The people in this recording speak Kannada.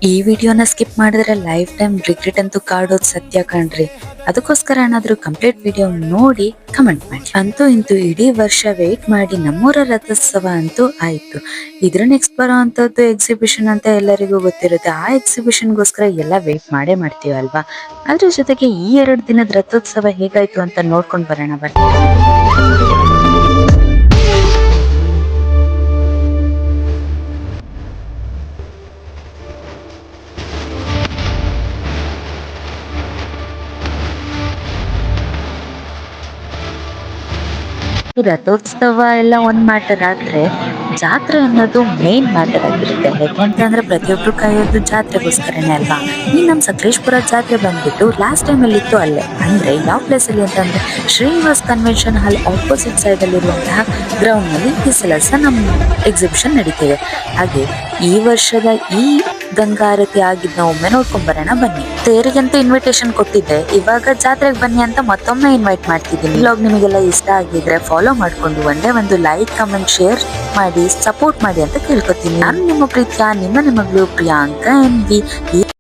ಈ ವಿಡಿಯೋನ ಸ್ಕಿಪ್ ಮಾಡಿದ್ರೆ ಲೈಫ್ ಟೈಮ್ ರಿಗ್ರೆಟ್ ಅಂತೂ ಕಾಡೋದು ಸತ್ಯ ಕಣ್ರಿ. ಅದಕ್ಕೋಸ್ಕರ ಏನಾದ್ರೂ ಕಂಪ್ಲೀಟ್ ವಿಡಿಯೋ ನೋಡಿ ಕಮೆಂಟ್ ಮಾಡಿ. ಅಂತೂ ಇಂತೂ ಇಡೀ ವರ್ಷ ವೇಟ್ ಮಾಡಿ ನಮ್ಮೂರ ರಥೋತ್ಸವ ಅಂತೂ ಆಯ್ತು. ಇದ್ರ ನೆಕ್ಸ್ಟ್ ಬರೋ ಅಂತದ್ದು ಎಕ್ಸಿಬಿಷನ್ ಅಂತ ಎಲ್ಲರಿಗೂ ಗೊತ್ತಿರುತ್ತೆ. ಆ ಎಕ್ಸಿಬಿಷನ್ಗೋಸ್ಕರ ಎಲ್ಲ ವೇಟ್ ಮಾಡೇ ಮಾಡ್ತೀವಲ್ವಾ. ಅದ್ರ ಜೊತೆಗೆ ಈ 2 ದಿನದ ರಥೋತ್ಸವ ಹೇಗಾಯ್ತು ಅಂತ ನೋಡ್ಕೊಂಡ್ ಬರೋಣ ಬನ್ನಿ. ಈ ರಥೋತ್ಸವ ಎಲ್ಲ ಒಂದ್ ಮ್ಯಾಟರ್ ಆದ್ರೆ ಜಾತ್ರೆ ಅನ್ನೋದು ಮೇನ್ ಮ್ಯಾಟರ್ ಆಗಿರುತ್ತೆ. ಯಾಕೆಂತಂದ್ರೆ ಪ್ರತಿಯೊಬ್ರು ಕಾಯೋದು ಜಾತ್ರೆಗೋಸ್ಕರನೇ ಅಲ್ವಾ. ಈ ನಮ್ ಸಕಲೇಶ್ಪುರ ಜಾತ್ರೆ ಬಂದ್ಬಿಟ್ಟು ಲಾಸ್ಟ್ ಟೈಮ್ ಅಲ್ಲಿ ಇತ್ತು ಅಲ್ಲೇ, ಅಂದ್ರೆ ಯಾವ ಪ್ಲೇಸ್ ಅಲ್ಲಿ ಅಂತಂದ್ರೆ Srinivas convention hall opposite side ಅಲ್ಲಿ ಇರುವಂತಹ ಗ್ರೌಂಡ್ ನಲ್ಲಿ ಈ ಸಲ ಸಹ ನಮ್ಮ ಎಕ್ಸಿಬಿಷನ್ ನಡೀತಿದೆ. ಹಾಗೆ ಈ ವರ್ಷದ ಈ ಗಂಗಾರತಿ ಆಗಿದ್ನ ಒಮ್ಮೆ ನೋಡ್ಕೊಂಡ್ ಬರೋಣ ಬನ್ನಿ. ತೇರಿಗಂತೂ ಇನ್ವಿಟೇಷನ್ ಕೊಟ್ಟಿದ್ದೆ, ಇವಾಗ ಜಾತ್ರೆಗೆ ಬನ್ನಿ ಅಂತ ಮತ್ತೊಮ್ಮೆ ಇನ್ವೈಟ್ ಮಾಡ್ತಿದ್ದೀನಿ. ಬ್ಲಾಗ್ ನಿಮಗೆಲ್ಲ ಇಷ್ಟ ಆಗಿದ್ರೆ ಫಾಲೋ ಮಾಡ್ಕೊಂಡು ಒಂದೇ ಒಂದು ಲೈಕ್ ಕಮೆಂಟ್ ಶೇರ್ ಮಾಡಿ ಸಪೋರ್ಟ್ ಮಾಡಿ ಅಂತ ಕೇಳ್ಕೊತೀನಿ. ನಾನು ನಿಮ್ಮ ಪ್ರೀತಿಯ ನಿಮ್ಮ ಮಗಳು ಪ್ರಿಯಾಂಕಾ NV.